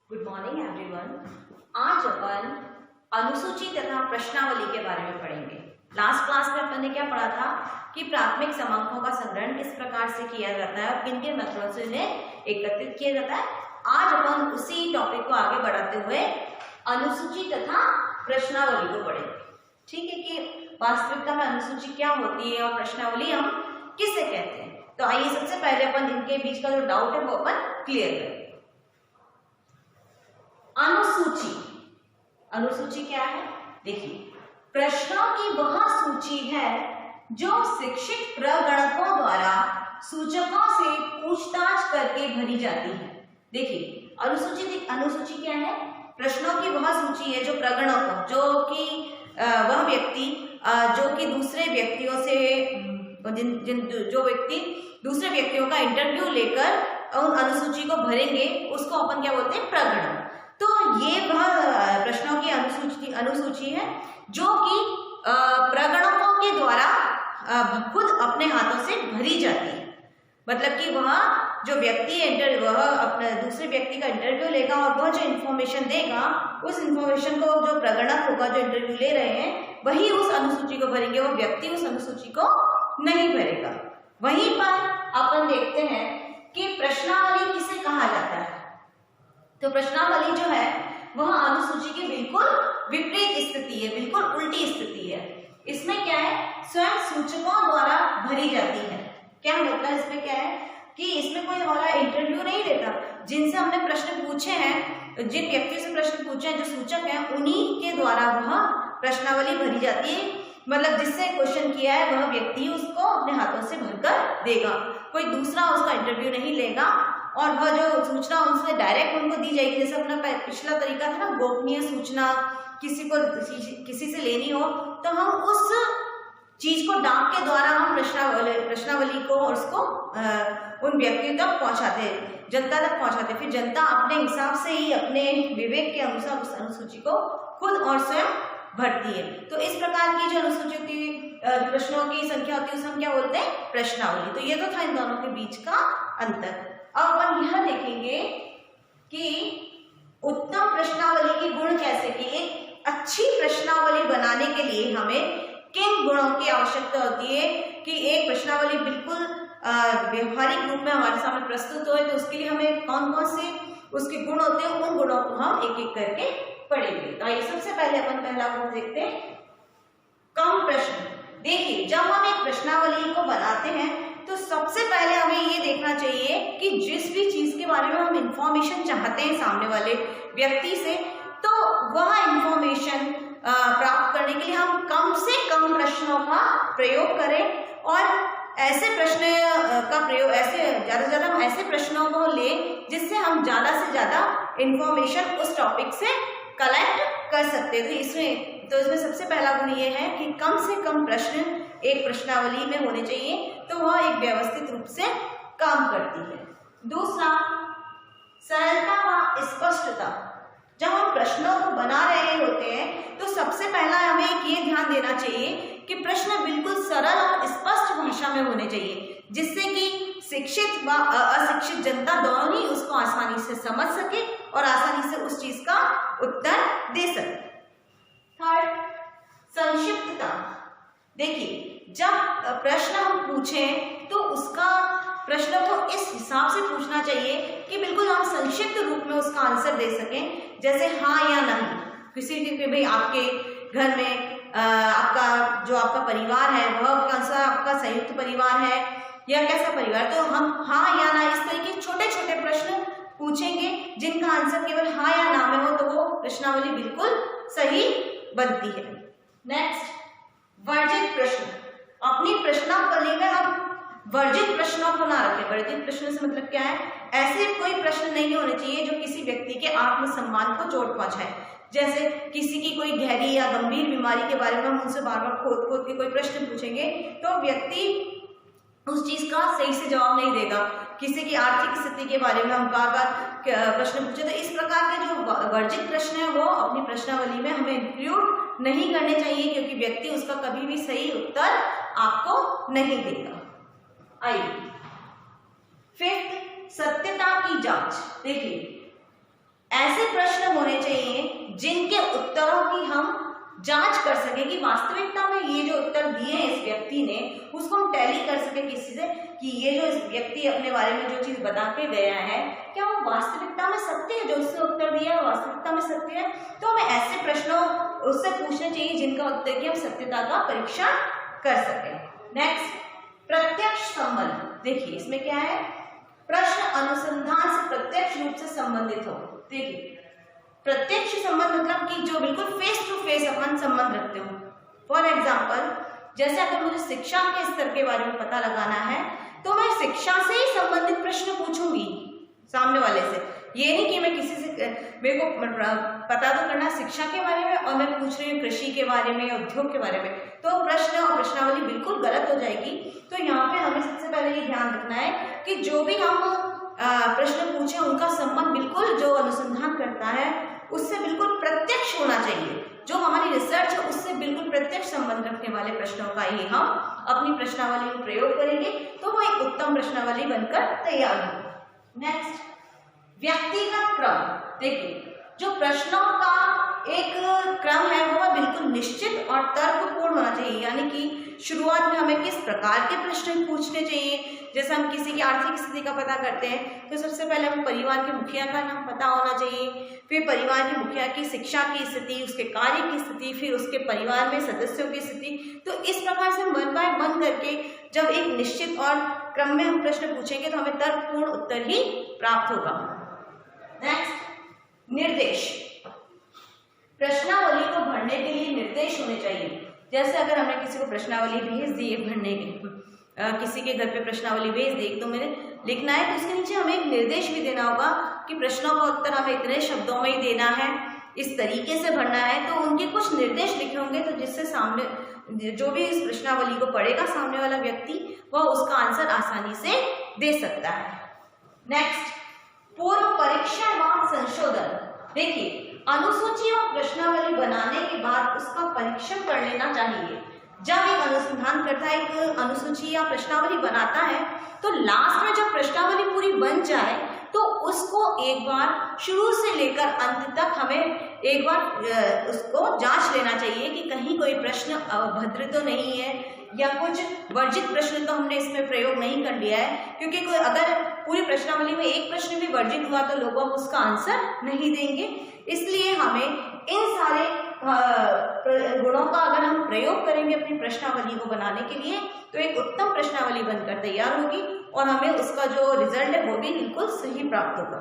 Good morning everyone. आज अपन अनुसूची तथा प्रश्नावली के बारे में पढ़ेंगे। लास्ट क्लास में अपन ने क्या पढ़ा था कि प्राथमिक क्रमांकों का संग्रहण किस प्रकार से किया जाता है और किन किन मेथड से इन्हें एकत्रित किया जाता है। आज अपन उसी टॉपिक को आगे बढ़ाते हुए अनुसूची तथा प्रश्नावली को पढ़ेंगे। ठीक है कि वास्तविकता में अनुसूची क्या होती है और प्रश्नावली हम किसे कहते हैं। तो आइए सबसे पहले अपन इनके बीच का जो डाउट है वो अपन क्लियर करें। अनुसूची, अनुसूची क्या है? देखिए, प्रश्नों की वह सूची है जो शिक्षित प्रगणकों द्वारा सूचकों से पूछताछ करके भरी जाती है। देखिए, अनुसूची क्या है? प्रश्नों की वह सूची है जो प्रगणकों, जो कि वह व्यक्ति जो कि दूसरे व्यक्तियों से जो व्यक्ति दूसरे व्यक्तियों का इंटरव्यू लेकर उन अनुसूची को भरेंगे उसको अपन क्या बोलते हैं? प्रगणक। तो ये वह प्रश्नों की अनुसूची है जो कि प्रगणकों के द्वारा खुद अपने हाथों से भरी जाती है। मतलब कि वह जो व्यक्ति है वह अपने दूसरे व्यक्ति का इंटरव्यू लेगा और वह जो इन्फॉर्मेशन देगा उस इन्फॉर्मेशन को जो प्रगणक होगा जो इंटरव्यू ले रहे हैं वही उस अनुसूची को भरेंगे, वो व्यक्ति उस अनुसूची को नहीं भरेगा। वहीं पर अपन देखते हैं कि प्रश्नावली किसे कहा जाता है। तो प्रश्नावली जो है वह अनुसूची की बिल्कुल विपरीत स्थिति है, बिल्कुल उल्टी स्थिति है। इसमें क्या है? स्वयं सूचकों द्वारा भरी जाती है। क्या मतलब इसमें क्या है कि इसमें कोई हमारा इंटरव्यू नहीं लेता। जिनसे हमने प्रश्न पूछे हैं, जिन व्यक्तियों से प्रश्न पूछे हैं, जो सूचक हैं, उन्हीं के द्वारा वह प्रश्नावली भरी जाती है। मतलब जिससे क्वेश्चन किया है वह व्यक्ति उसको अपने हाथों से भरकर देगा, कोई दूसरा उसका इंटरव्यू नहीं लेगा। और वह जो सूचना उनसे डायरेक्ट उनको दी जाएगी। जैसे अपना पिछला तरीका था ना, गोपनीय सूचना किसी से लेनी हो तो हम उस चीज को डाक के द्वारा हम प्रश्नावली को और उसको उन व्यक्तियों तक पहुंचाते हैं, जनता तक पहुंचाते हैं। फिर जनता अपने हिसाब से ही अपने विवेक के अनुसार उस अनुसूची को खुद और स्वयं भरती है। तो इस प्रकार की जो अनुसूची की प्रश्नों की संख्या होती है उसे हम क्या बोलते हैं? प्रश्नावली। तो ये तो था इन दोनों के बीच का अंतर। अब अपन यह देखेंगे कि उत्तम प्रश्नावली की गुण कैसे, कि एक अच्छी प्रश्नावली बनाने के लिए हमें किन गुणों की आवश्यकता होती है कि एक प्रश्नावली बिल्कुल व्यवहारिक रूप में हमारे सामने प्रस्तुत हो। तो उसके लिए हमें कौन कौन से उसके गुण होते हैं, उन गुणों को हम एक एक करके पढ़ेंगे। तो आइए सबसे पहले अपन पहला गुण देखते हैं, कम प्रश्न। देखिए, जब हम एक प्रश्नावली को बनाते हैं तो सबसे पहले हमें ये देखना चाहिए कि जिस भी चीज के बारे में हम इंफॉर्मेशन चाहते हैं सामने वाले व्यक्ति से, तो वह इंफॉर्मेशन प्राप्त करने के लिए हम कम से कम प्रश्नों का प्रयोग करें और ऐसे प्रश्न का प्रयोग ज्यादा से ज्यादा हम ऐसे प्रश्नों को लें जिससे हम ज्यादा से ज्यादा इंफॉर्मेशन उस टॉपिक से कलेक्ट कर सकते हैं। तो इसमें सबसे पहला गुण ये है कि कम से कम प्रश्न एक प्रश्नावली में होने चाहिए, तो वह एक व्यवस्थित रूप से काम करती है। दूसरा, सरलता व स्पष्टता। जब हम प्रश्नों को बना रहे होते हैं तो सबसे पहला हमें एक ये ध्यान देना चाहिए कि प्रश्न बिल्कुल सरल और स्पष्ट भाषा में होने चाहिए, जिससे कि शिक्षित व अशिक्षित जनता दोनों ही उसको आसानी से समझ सके और आसानी से उस चीज का उत्तर दे सके। थर्ड, संक्षिप्तता। देखिए, जब प्रश्न हम पूछें तो उसका प्रश्न को इस हिसाब से पूछना चाहिए कि बिल्कुल हम संक्षिप्त रूप में उसका आंसर दे सकें। जैसे हाँ या नहीं, किसी भी भाई आपके घर में आपका परिवार है वह कौन सा आपका संयुक्त परिवार है या कैसा परिवार, तो हम हाँ या ना इस तरह के छोटे छोटे प्रश्न पूछेंगे जिनका आंसर केवल हाँ या ना में हो, तो वो प्रश्नावली बिल्कुल सही बनती है। नेक्स्ट, वर्जित प्रश्न। अपनी प्रश्नावली में हम वर्जित प्रश्नों को ना रखें। वर्जित प्रश्न से मतलब क्या है? ऐसे कोई प्रश्न नहीं होने चाहिए जो किसी व्यक्ति के आत्मसम्मान को चोट पहुंचाए। जैसे किसी की कोई गहरी या गंभीर बीमारी के बारे में हम उनसे बार बार खोद खोद के कोई प्रश्न पूछेंगे तो व्यक्ति उस चीज का सही से जवाब नहीं देगा। किसी की आर्थिक स्थिति के बारे में हम बार बार प्रश्न पूछे, तो इस प्रकार के जो वर्जित प्रश्न है वो अपनी प्रश्नावली में हमें इंक्लूड नहीं करने चाहिए, क्योंकि व्यक्ति उसका कभी भी सही उत्तर आपको नहीं देगा। आइए, फिफ्थ, सत्यता की जांच। देखिए, ऐसे जिनके उत्तरों की हम जांच कर सके कि वास्तविकता में ये जो उत्तर दिए हैं इस व्यक्ति ने, उसको हम टैली कर सके किसी से कि ये जो इस व्यक्ति अपने बारे में जो चीज बता के गया है क्या वो वास्तविकता में सत्य है, जो उसने उत्तर दिया है वास्तविकता में सत्य है। तो हमें ऐसे प्रश्नों उससे पूछने चाहिए जिनका उत्तर की हम सत्यता का परीक्षण कर सके। नेक्स्ट, प्रत्यक्ष संबंध। देखिए इसमें क्या है, प्रश्न अनुसंधान से प्रत्यक्ष रूप से संबंधित हो। देखिए प्रत्यक्ष संबंध मतलब कि जो बिल्कुल फेस टू फेस अपन संबंध रखते हो। फॉर एग्जाम्पल, जैसे अगर मुझे शिक्षा के स्तर के बारे में पता लगाना है तो मैं शिक्षा से ही संबंधित प्रश्न पूछूंगी सामने वाले से। ये नहीं कि मैं किसी से, मेरे को पता तो करना शिक्षा के बारे में और मैं पूछ रही हूँ कृषि के बारे में या उद्योग के बारे में, तो प्रश्न और प्रश्नावली बिल्कुल गलत हो जाएगी। तो यहाँ पे हमें सबसे पहले ये ध्यान रखना है कि जो भी हम प्रश्न पूछे उनका संबंध बिल्कुल जो अनुसंधान करता है उससे बिल्कुल प्रत्यक्ष होना चाहिए। जो हमारी रिसर्च है उससे बिल्कुल प्रत्यक्ष संबंध रखने वाले प्रश्नों का ही हम अपनी प्रश्नावली में प्रयोग करेंगे तो वो एक उत्तम प्रश्नावली बनकर तैयार होगी। नेक्स्ट, व्यक्तिगत क्रम। देखिए जो प्रश्नों का एक क्रम है वो बिल्कुल निश्चित और तर्कपूर्ण होना चाहिए, यानी कि शुरुआत में हमें किस प्रकार के प्रश्न पूछने चाहिए। जैसे हम किसी की आर्थिक स्थिति का पता करते हैं तो सबसे पहले हमें परिवार के मुखिया का नाम पता होना चाहिए, फिर परिवार के मुखिया की शिक्षा की स्थिति, उसके कार्य की स्थिति, फिर उसके परिवार में सदस्यों की स्थिति। तो इस प्रकार से वन बाय वन करके जब एक निश्चित और क्रम में हम प्रश्न पूछेंगे तो हमें तर्कपूर्ण उत्तर ही प्राप्त होगा। नेक्स्ट, निर्देश। प्रश्नावली को भरने के लिए निर्देश होने चाहिए। जैसे अगर हमने किसी को प्रश्नावली भेज दी है भरने के, किसी के घर पे प्रश्नावली भेज दी तो मैंने लिखना है तो उसके नीचे हमें एक निर्देश भी देना होगा कि प्रश्नों का उत्तर हमें इतने शब्दों में ही देना है, इस तरीके से भरना है। तो उनके कुछ निर्देश लिखे होंगे तो जिससे सामने जो भी इस प्रश्नावली को पढ़ेगा सामने वाला व्यक्ति वह उसका आंसर आसानी से दे सकता है। नेक्स्ट, पूर्व परीक्षण व संशोधन। देखिए अनुसूची व प्रश्नावली बनाने के बाद उसका परीक्षण कर लेना चाहिए। जब एक अनुसंधानकर्ता एक अनुसूची या प्रश्नावली बनाता है तो लास्ट में जब प्रश्नावली पूरी बन जाए तो उसको एक बार शुरू से लेकर अंत तक हमें एक बार उसको जांच लेना चाहिए कि कहीं कोई प्रश्न अभद्र तो नहीं है या कुछ वर्जित प्रश्न तो हमने इसमें प्रयोग नहीं कर लिया है, क्योंकि कोई अगर पूरी प्रश्नावली में एक प्रश्न भी वर्जित हुआ तो लोग उसका आंसर नहीं देंगे। इसलिए हमें इन सारे गुणों का अगर हम प्रयोग करेंगे अपनी प्रश्नावली को बनाने के लिए तो एक उत्तम प्रश्नावली बनकर तैयार होगी और हमें उसका जो रिजल्ट है वो भी बिल्कुल सही प्राप्त होगा।